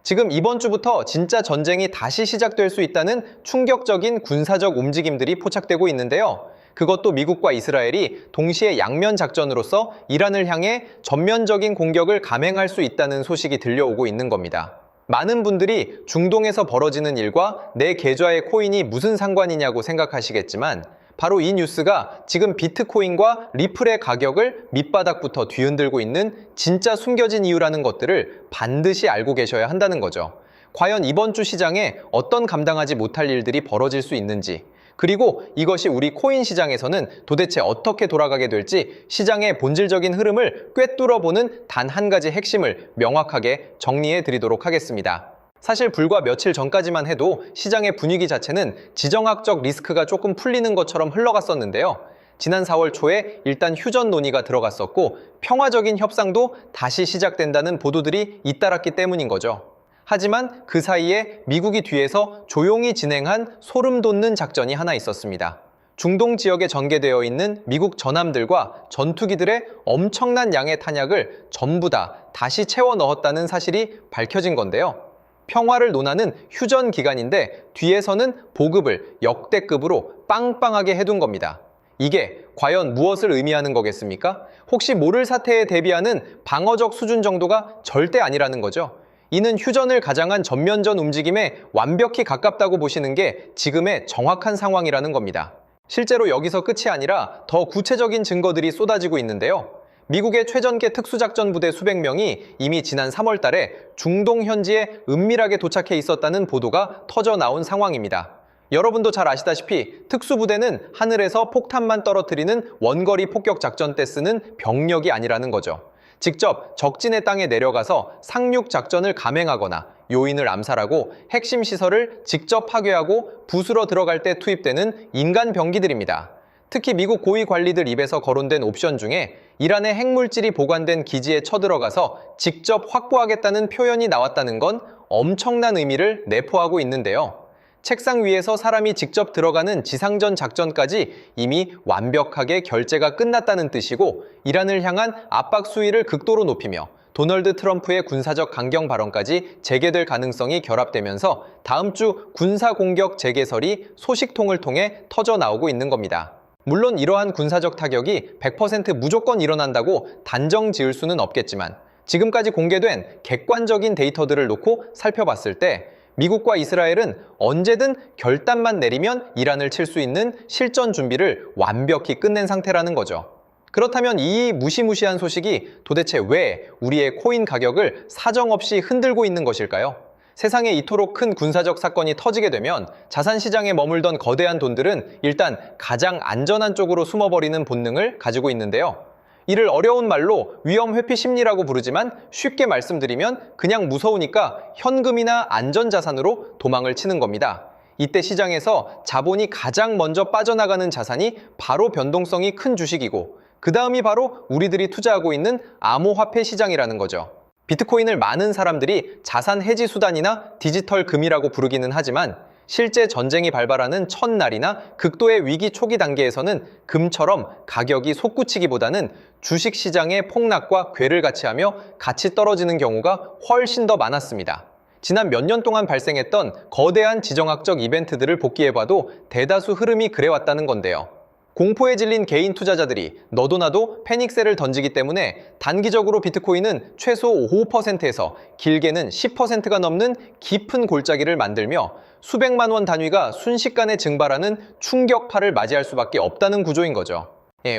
지금 이번 주부터 진짜 전쟁이 다시 시작될 수 있다는 충격적인 군사적 움직임들이 포착되고 있는데요. 그것도 미국과 이스라엘이 동시에 양면 작전으로서 이란을 향해 전면적인 공격을 감행할 수 있다는 소식이 들려오고 있는 겁니다. 많은 분들이 중동에서 벌어지는 일과 내 계좌의 코인이 무슨 상관이냐고 생각하시겠지만 바로 이 뉴스가 지금 비트코인과 리플의 가격을 밑바닥부터 뒤흔들고 있는 진짜 숨겨진 이유라는 것들을 반드시 알고 계셔야 한다는 거죠. 과연 이번 주 시장에 어떤 감당하지 못할 일들이 벌어질 수 있는지, 그리고 이것이 우리 코인 시장에서는 도대체 어떻게 돌아가게 될지 시장의 본질적인 흐름을 꿰뚫어보는 단 한 가지 핵심을 명확하게 정리해 드리도록 하겠습니다. 사실 불과 며칠 전까지만 해도 시장의 분위기 자체는 지정학적 리스크가 조금 풀리는 것처럼 흘러갔었는데요. 지난 4월 초에 일단 휴전 논의가 들어갔었고 평화적인 협상도 다시 시작된다는 보도들이 잇따랐기 때문인 거죠. 하지만 그 사이에 미국이 뒤에서 조용히 진행한 소름 돋는 작전이 하나 있었습니다. 중동 지역에 전개되어 있는 미국 전함들과 전투기들의 엄청난 양의 탄약을 전부 다 다시 채워 넣었다는 사실이 밝혀진 건데요. 평화를 논하는 휴전 기간인데 뒤에서는 보급을 역대급으로 빵빵하게 해둔 겁니다. 이게 과연 무엇을 의미하는 거겠습니까? 혹시 모를 사태에 대비하는 방어적 수준 정도가 절대 아니라는 거죠. 이는 휴전을 가장한 전면전 움직임에 완벽히 가깝다고 보시는 게 지금의 정확한 상황이라는 겁니다. 실제로 여기서 끝이 아니라 더 구체적인 증거들이 쏟아지고 있는데요. 미국의 최전개 특수작전부대 수백 명이 이미 지난 3월 달에 중동 현지에 은밀하게 도착해 있었다는 보도가 터져 나온 상황입니다. 여러분도 잘 아시다시피 특수부대는 하늘에서 폭탄만 떨어뜨리는 원거리 폭격 작전 때 쓰는 병력이 아니라는 거죠. 직접 적진의 땅에 내려가서 상륙 작전을 감행하거나 요인을 암살하고 핵심 시설을 직접 파괴하고 부수러 들어갈 때 투입되는 인간 병기들입니다. 특히 미국 고위 관리들 입에서 거론된 옵션 중에 이란의 핵물질이 보관된 기지에 쳐들어가서 직접 확보하겠다는 표현이 나왔다는 건 엄청난 의미를 내포하고 있는데요. 책상 위에서 사람이 직접 들어가는 지상전 작전까지 이미 완벽하게 결제가 끝났다는 뜻이고 이란을 향한 압박 수위를 극도로 높이며 도널드 트럼프의 군사적 강경 발언까지 재개될 가능성이 결합되면서 다음 주 군사공격 재개설이 소식통을 통해 터져 나오고 있는 겁니다. 물론 이러한 군사적 타격이 100% 무조건 일어난다고 단정 지을 수는 없겠지만 지금까지 공개된 객관적인 데이터들을 놓고 살펴봤을 때 미국과 이스라엘은 언제든 결단만 내리면 이란을 칠 수 있는 실전 준비를 완벽히 끝낸 상태라는 거죠. 그렇다면 이 무시무시한 소식이 도대체 왜 우리의 코인 가격을 사정없이 흔들고 있는 것일까요? 세상에 이토록 큰 군사적 사건이 터지게 되면 자산시장에 머물던 거대한 돈들은 일단 가장 안전한 쪽으로 숨어버리는 본능을 가지고 있는데요. 이를 어려운 말로 위험 회피 심리라고 부르지만 쉽게 말씀드리면 그냥 무서우니까 현금이나 안전자산으로 도망을 치는 겁니다. 이때 시장에서 자본이 가장 먼저 빠져나가는 자산이 바로 변동성이 큰 주식이고 그 다음이 바로 우리들이 투자하고 있는 암호화폐 시장이라는 거죠. 비트코인을 많은 사람들이 자산 해지 수단이나 디지털 금이라고 부르기는 하지만 실제 전쟁이 발발하는 첫날이나 극도의 위기 초기 단계에서는 금처럼 가격이 솟구치기보다는 주식시장의 폭락과 궤를 같이하며 같이 떨어지는 경우가 훨씬 더 많았습니다. 지난 몇 년 동안 발생했던 거대한 지정학적 이벤트들을 복기해봐도 대다수 흐름이 그래왔다는 건데요. 공포에 질린 개인 투자자들이 너도 나도 패닉셀을 던지기 때문에 단기적으로 비트코인은 최소 5%에서 길게는 10%가 넘는 깊은 골짜기를 만들며 수백만 원 단위가 순식간에 증발하는 충격파를 맞이할 수밖에 없다는 구조인 거죠.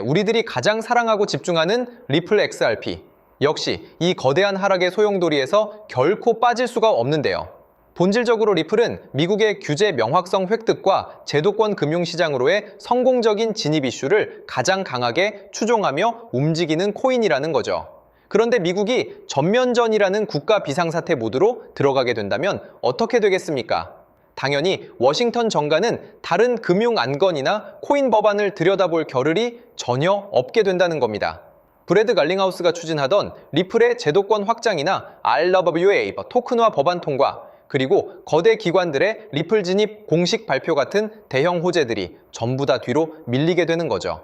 우리들이 가장 사랑하고 집중하는 리플 XRP. 역시 이 거대한 하락의 소용돌이에서 결코 빠질 수가 없는데요. 본질적으로 리플은 미국의 규제 명확성 획득과 제도권 금융시장으로의 성공적인 진입 이슈를 가장 강하게 추종하며 움직이는 코인이라는 거죠. 그런데 미국이 전면전이라는 국가 비상사태 모드로 들어가게 된다면 어떻게 되겠습니까? 당연히 워싱턴 정가는 다른 금융 안건이나 코인 법안을 들여다볼 겨를이 전혀 없게 된다는 겁니다. 브래드 갈링하우스가 추진하던 리플의 제도권 확장이나 RWA 토큰화 법안 통과, 그리고 거대 기관들의 리플 진입 공식 발표 같은 대형 호재들이 전부 다 뒤로 밀리게 되는 거죠.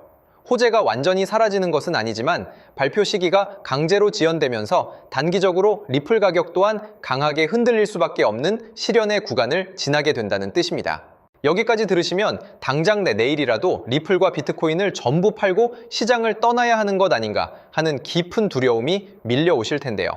호재가 완전히 사라지는 것은 아니지만 발표 시기가 강제로 지연되면서 단기적으로 리플 가격 또한 강하게 흔들릴 수밖에 없는 시련의 구간을 지나게 된다는 뜻입니다. 여기까지 들으시면 당장 내일이라도 리플과 비트코인을 전부 팔고 시장을 떠나야 하는 것 아닌가 하는 깊은 두려움이 밀려오실 텐데요.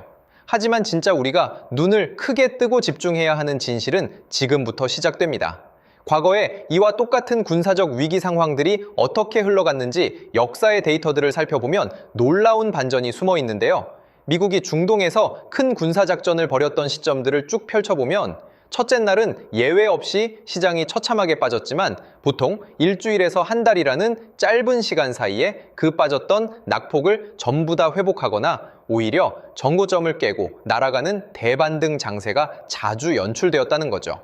하지만 진짜 우리가 눈을 크게 뜨고 집중해야 하는 진실은 지금부터 시작됩니다. 과거에 이와 똑같은 군사적 위기 상황들이 어떻게 흘러갔는지 역사의 데이터들을 살펴보면 놀라운 반전이 숨어 있는데요. 미국이 중동에서 큰 군사작전을 벌였던 시점들을 쭉 펼쳐보면 첫째 날은 예외 없이 시장이 처참하게 빠졌지만 보통 일주일에서 한 달이라는 짧은 시간 사이에 그 빠졌던 낙폭을 전부 다 회복하거나 오히려 정고점을 깨고 날아가는 대반등 장세가 자주 연출되었다는 거죠.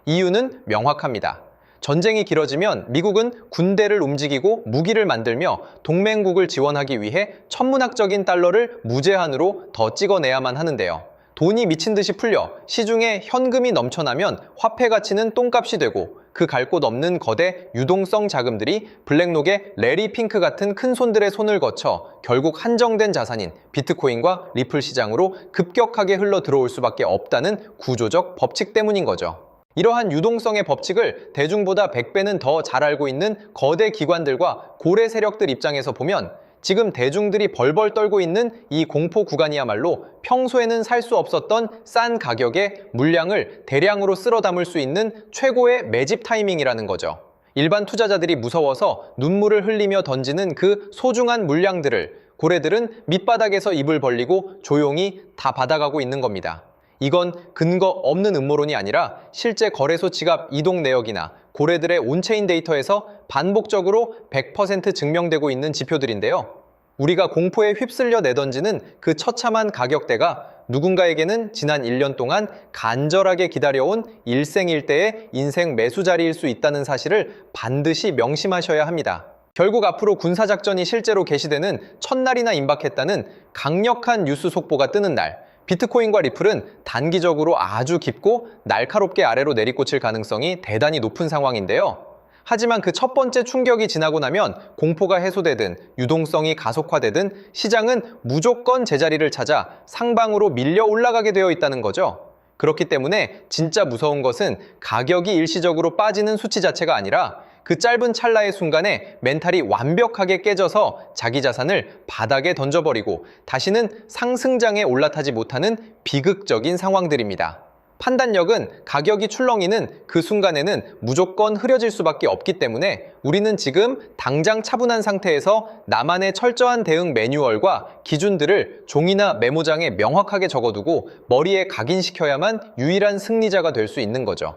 이유는 명확합니다. 전쟁이 길어지면 미국은 군대를 움직이고 무기를 만들며 동맹국을 지원하기 위해 천문학적인 달러를 무제한으로 더 찍어내야만 하는데요. 돈이 미친 듯이 풀려 시중에 현금이 넘쳐나면 화폐 가치는 똥값이 되고 그 갈 곳 없는 거대 유동성 자금들이 블랙록의 레리 핑크 같은 큰 손들의 손을 거쳐 결국 한정된 자산인 비트코인과 리플 시장으로 급격하게 흘러 들어올 수밖에 없다는 구조적 법칙 때문인 거죠. 이러한 유동성의 법칙을 대중보다 100배는 더 잘 알고 있는 거대 기관들과 고래 세력들 입장에서 보면 지금 대중들이 벌벌 떨고 있는 이 공포 구간이야말로 평소에는 살 수 없었던 싼 가격의 물량을 대량으로 쓸어 담을 수 있는 최고의 매집 타이밍이라는 거죠. 일반 투자자들이 무서워서 눈물을 흘리며 던지는 그 소중한 물량들을 고래들은 밑바닥에서 입을 벌리고 조용히 다 받아가고 있는 겁니다. 이건 근거 없는 음모론이 아니라 실제 거래소 지갑 이동 내역이나 고래들의 온체인 데이터에서 반복적으로 100% 증명되고 있는 지표들인데요. 우리가 공포에 휩쓸려 내던지는 그 처참한 가격대가 누군가에게는 지난 1년 동안 간절하게 기다려온 일생일대의 인생 매수 자리일 수 있다는 사실을 반드시 명심하셔야 합니다. 결국 앞으로 군사작전이 실제로 개시되는 첫날이나 임박했다는 강력한 뉴스 속보가 뜨는 날, 비트코인과 리플은 단기적으로 아주 깊고 날카롭게 아래로 내리꽂힐 가능성이 대단히 높은 상황인데요. 하지만 그 첫 번째 충격이 지나고 나면 공포가 해소되든 유동성이 가속화되든 시장은 무조건 제자리를 찾아 상방으로 밀려 올라가게 되어 있다는 거죠. 그렇기 때문에 진짜 무서운 것은 가격이 일시적으로 빠지는 수치 자체가 아니라 그 짧은 찰나의 순간에 멘탈이 완벽하게 깨져서 자기 자산을 바닥에 던져버리고 다시는 상승장에 올라타지 못하는 비극적인 상황들입니다. 판단력은 가격이 출렁이는 그 순간에는 무조건 흐려질 수밖에 없기 때문에 우리는 지금 당장 차분한 상태에서 나만의 철저한 대응 매뉴얼과 기준들을 종이나 메모장에 명확하게 적어두고 머리에 각인시켜야만 유일한 승리자가 될 수 있는 거죠.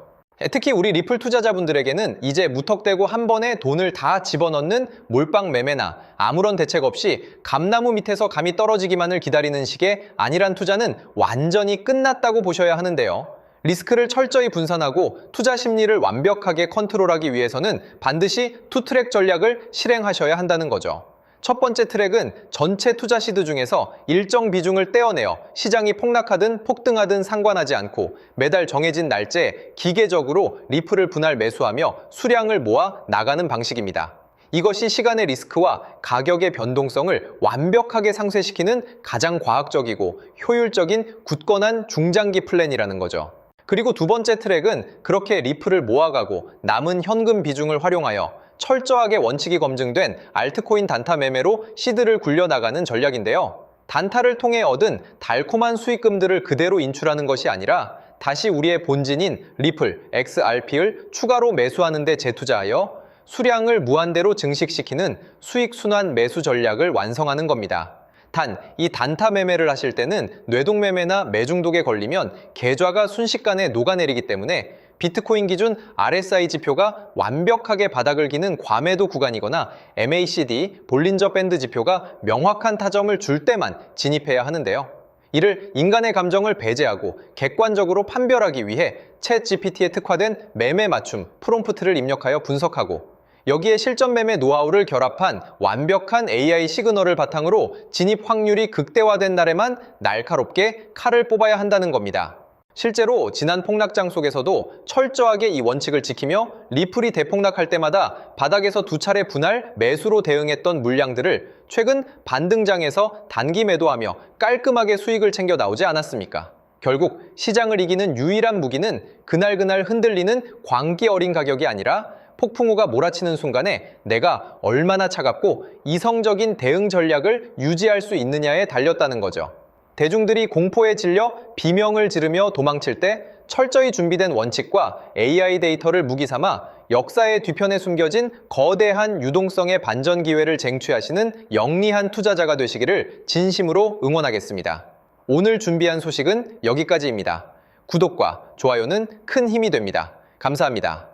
특히 우리 리플 투자자분들에게는 이제 무턱대고 한 번에 돈을 다 집어넣는 몰빵 매매나 아무런 대책 없이 감나무 밑에서 감이 떨어지기만을 기다리는 식의 안일한 투자는 완전히 끝났다고 보셔야 하는데요. 리스크를 철저히 분산하고 투자 심리를 완벽하게 컨트롤하기 위해서는 반드시 투트랙 전략을 실행하셔야 한다는 거죠. 첫 번째 트랙은 전체 투자 시드 중에서 일정 비중을 떼어내어 시장이 폭락하든 폭등하든 상관하지 않고 매달 정해진 날짜에 기계적으로 리플을 분할 매수하며 수량을 모아 나가는 방식입니다. 이것이 시간의 리스크와 가격의 변동성을 완벽하게 상쇄시키는 가장 과학적이고 효율적인 굳건한 중장기 플랜이라는 거죠. 그리고 두 번째 트랙은 그렇게 리플을 모아가고 남은 현금 비중을 활용하여 철저하게 원칙이 검증된 알트코인 단타 매매로 시드를 굴려나가는 전략인데요. 단타를 통해 얻은 달콤한 수익금들을 그대로 인출하는 것이 아니라 다시 우리의 본진인 리플, XRP를 추가로 매수하는 데 재투자하여 수량을 무한대로 증식시키는 수익순환 매수 전략을 완성하는 겁니다. 단, 이 단타 매매를 하실 때는 뇌동매매나 매중독에 걸리면 계좌가 순식간에 녹아내리기 때문에 비트코인 기준 RSI 지표가 완벽하게 바닥을 기는 과매도 구간이거나 MACD, 볼린저 밴드 지표가 명확한 타점을 줄 때만 진입해야 하는데요. 이를 인간의 감정을 배제하고 객관적으로 판별하기 위해 챗 GPT에 특화된 매매 맞춤 프롬프트를 입력하여 분석하고 여기에 실전 매매 노하우를 결합한 완벽한 AI 시그널을 바탕으로 진입 확률이 극대화된 날에만 날카롭게 칼을 뽑아야 한다는 겁니다. 실제로 지난 폭락장 속에서도 철저하게 이 원칙을 지키며 리플이 대폭락할 때마다 바닥에서 2차례 분할 매수로 대응했던 물량들을 최근 반등장에서 단기 매도하며 깔끔하게 수익을 챙겨 나오지 않았습니까? 결국 시장을 이기는 유일한 무기는 그날그날 흔들리는 광기 어린 가격이 아니라 폭풍우가 몰아치는 순간에 내가 얼마나 차갑고 이성적인 대응 전략을 유지할 수 있느냐에 달렸다는 거죠. 대중들이 공포에 질려 비명을 지르며 도망칠 때 철저히 준비된 원칙과 AI 데이터를 무기 삼아 역사의 뒤편에 숨겨진 거대한 유동성의 반전 기회를 쟁취하시는 영리한 투자자가 되시기를 진심으로 응원하겠습니다. 오늘 준비한 소식은 여기까지입니다. 구독과 좋아요는 큰 힘이 됩니다. 감사합니다.